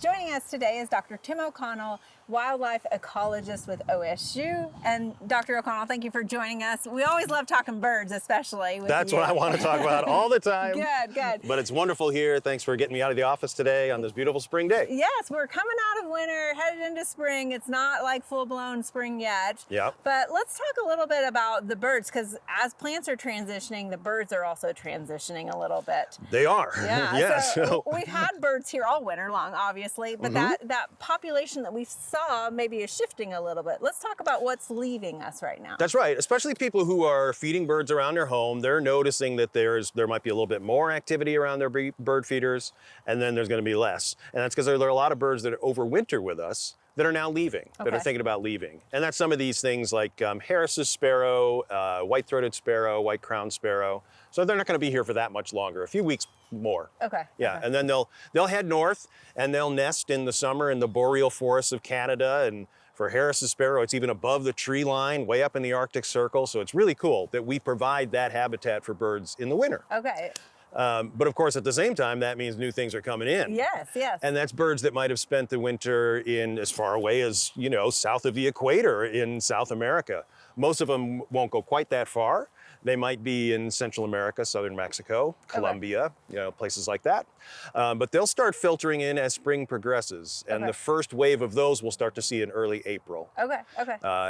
Joining us today is Dr. Tim O'Connell, wildlife ecologist with OSU. And Dr. O'Connell, thank you for joining us. We always love talking birds, especially with That's you. what I want to talk about all the time. Good. But it's wonderful here. Thanks for getting me out of the office today on this beautiful spring day. Yes, we're coming out of winter, headed into spring. It's not like full-blown spring yet. Yep. But let's talk a little bit about the birds, because as plants are transitioning, the birds are also transitioning a little bit. They are. Yeah. Yes. So we've had birds here all winter long, obviously, but that population that we saw maybe is shifting a little bit. Let's talk about what's leaving us right now. That's right. Especially people who are feeding birds around their home. They're noticing that there might be a little bit more activity around their bird feeders, and then there's going to be less. And that's because there are a lot of birds that overwinter with us that are now leaving, that are thinking about leaving. And that's some of these things like Harris's sparrow, white-throated sparrow, white-crowned sparrow. So they're not going to be here for that much longer, a few weeks more. Okay. Yeah, and then they'll head north and they'll nest in the summer in the boreal forests of Canada. And for Harris's sparrow, it's even above the tree line, way up in the Arctic Circle. So it's really cool that we provide that habitat for birds in the winter. Okay. But of course, at the same time, that means new things are coming in. Yes. And that's birds that might have spent the winter in as far away as, south of the equator in South America. Most of them won't go quite that far. They might be in Central America, southern Mexico, Colombia, places like that. But they'll start filtering in as spring progresses. And the first wave of those we'll start to see in early April. Okay.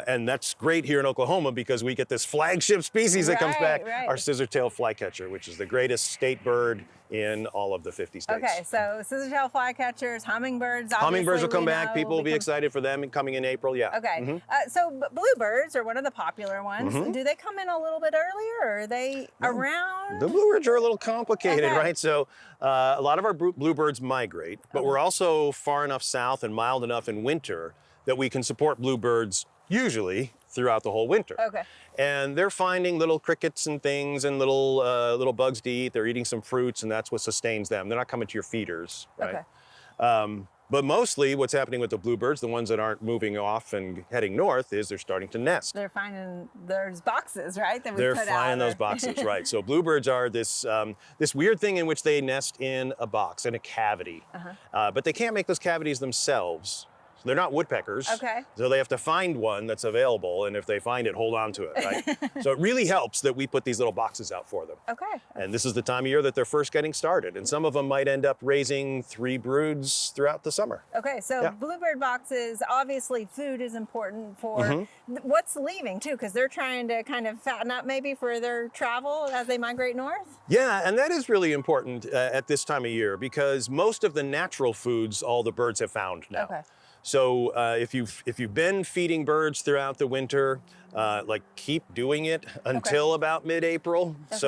And that's great here in Oklahoma because we get this flagship species that comes back, our scissor-tailed flycatcher, which is the greatest state bird in all of the 50 states. Okay, so scissor-tailed flycatchers, hummingbirds. Hummingbirds will come back. People will be excited for them coming in April, yeah. Okay, so bluebirds are one of the popular ones. Do they come in a little bit earlier, or are they around? The bluebirds are a little complicated, right? So a lot of our bluebirds migrate, but we're also far enough south and mild enough in winter that we can support bluebirds usually throughout the whole winter. Okay. And they're finding little crickets and things and little bugs to eat. They're eating some fruits, and that's what sustains them. They're not coming to your feeders, right? Okay. But mostly what's happening with the bluebirds, the ones that aren't moving off and heading north, is they're starting to nest. They're finding there's boxes, right? That we they're put finding out. those boxes, right? So bluebirds are this weird thing in which they nest in a box, in a cavity. But they can't make those cavities themselves. They're not woodpeckers, so they have to find one that's available, and if they find it, hold on to it, right? So it really helps that we put these little boxes out for them. Okay. And this is the time of year that they're first getting started, and some of them might end up raising 3 broods throughout the summer. Okay, so bluebird boxes, obviously food is important for what's leaving too, because they're trying to kind of fatten up maybe for their travel as they migrate north? Yeah, and that is really important at this time of year because most of the natural foods all the birds have found now. Okay. So if you've been feeding birds throughout the winter, keep doing it until about mid-April. Okay.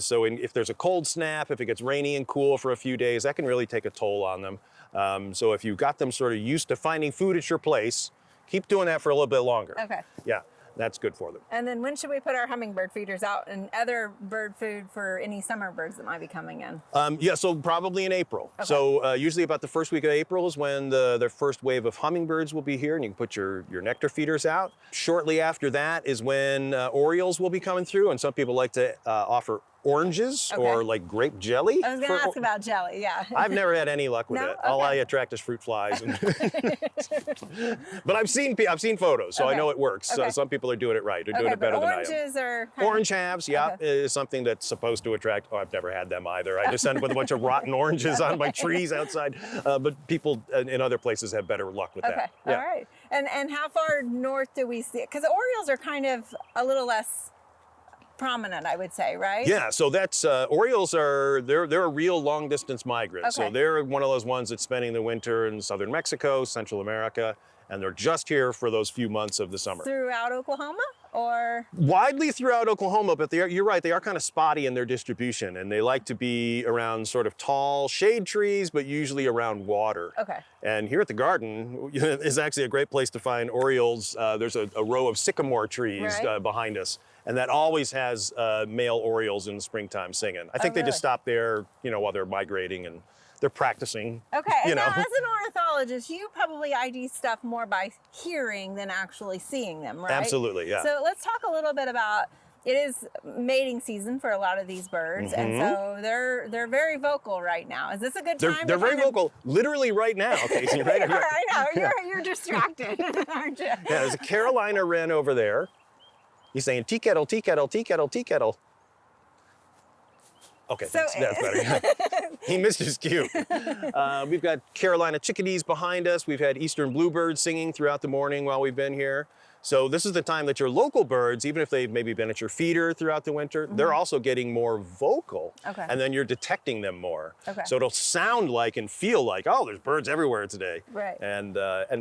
So if there's a cold snap, if it gets rainy and cool for a few days, that can really take a toll on them. So if you've got them sort of used to finding food at your place, keep doing that for a little bit longer. Okay. Yeah. That's good for them. And then when should we put our hummingbird feeders out and other bird food for any summer birds that might be coming in? So probably in April. Okay. So usually about the first week of April is when the first wave of hummingbirds will be here, and you can put your nectar feeders out. Shortly after that is when orioles will be coming through, and some people like to offer oranges or like grape jelly. I was going to ask about jelly, yeah. I've never had any luck with it. All I attract is fruit flies. But I've seen photos, so I know it works. So some people are doing it right. They're doing it better than I am. Oranges are... Orange halves, is something that's supposed to attract. Oh, I've never had them either. I just end up with a bunch of rotten oranges on my trees outside. But people in other places have better luck with that. All right. And how far north do we see it? Because orioles are kind of a little less prominent, I would say, right? Yeah, so that's orioles they're a real long distance migrant. So they're one of those ones that's spending the winter in southern Mexico, Central America, and they're just here for those few months of the summer. Throughout Oklahoma, or? Widely throughout Oklahoma, but you're right, they are kind of spotty in their distribution, and they like to be around sort of tall shade trees, but usually around water. Okay. And here at the garden is actually a great place to find orioles. There's a row of sycamore trees behind us. And that always has male orioles in the springtime singing. I think they just stop there, while they're migrating and they're practicing. Okay, and now as an ornithologist, you probably ID stuff more by hearing than actually seeing them, right? Absolutely, yeah. So let's talk a little bit about it is mating season for a lot of these birds, and so they're very vocal right now. Is this a good time? They're very vocal, literally right now. Okay, so right here. I know you're distracted, aren't you? Yeah, there's a Carolina wren over there. He's saying tea kettle, tea kettle, tea kettle, tea kettle. Okay, So, that's better. He missed his cue. We've got Carolina chickadees behind us. We've had eastern bluebirds singing throughout the morning while we've been here. So this is the time that your local birds, even if they've maybe been at your feeder throughout the winter, they're also getting more vocal. Okay. And then you're detecting them more. Okay. So it'll sound like and feel like, oh, there's birds everywhere today. Right. And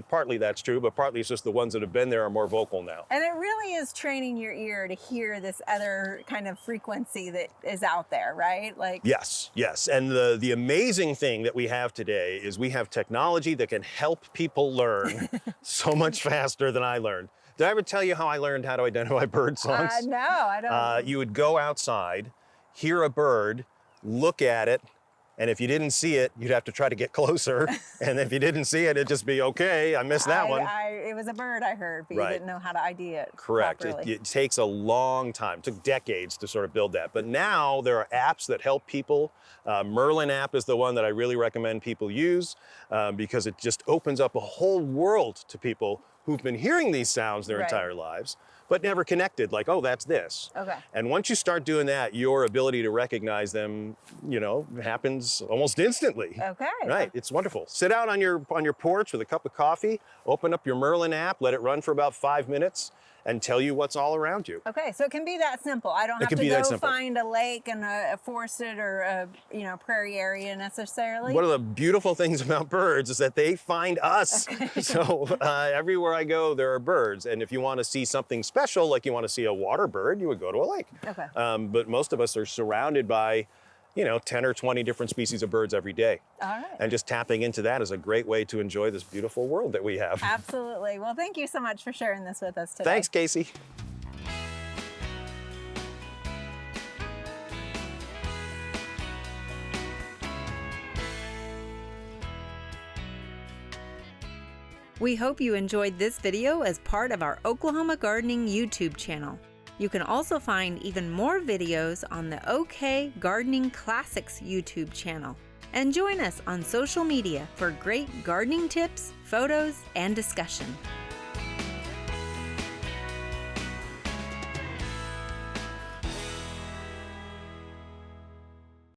partly that's true, but partly it's just the ones that have been there are more vocal now. And it really is training your ear to hear this other kind of frequency that is out there, right? Like Yes, yes. And the amazing thing that we have today is we have technology that can help people learn so much faster than I learned. Did I ever tell you how I learned how to identify bird songs? no, I don't. You would go outside, hear a bird, look at it, and if you didn't see it, you'd have to try to get closer. And if you didn't see it, it'd just be, okay, I missed that one. It was a bird I heard, but Right. you didn't know how to ID it Correct. properly. It takes a long time. It took decades to sort of build that. But now there are apps that help people. Merlin app is the one that I really recommend people use because it just opens up a whole world to people who've been hearing these sounds their Right. entire lives, but never connected, like, oh, that's this. Okay. And once you start doing that, your ability to recognize them, happens almost instantly. Okay. Right, it's wonderful. Sit out on your porch with a cup of coffee, open up your Merlin app, let it run for about 5 minutes, and tell you what's all around you. Okay, so it can be that simple. I don't have can to be that go simple. find a lake and a forested or a prairie area necessarily. One of the beautiful things about birds is that they find us. So everywhere I go, there are birds. And if you want to see something special, like you want to see a water bird, you would go to a lake. Okay. But most of us are surrounded by 10 or 20 different species of birds every day. All right. And just tapping into that is a great way to enjoy this beautiful world that we have. Absolutely. Well, thank you so much for sharing this with us today. Thanks, Casey. We hope you enjoyed this video as part of our Oklahoma Gardening YouTube channel. You can also find even more videos on the OK Gardening Classics YouTube channel. And join us on social media for great gardening tips, photos, and discussion.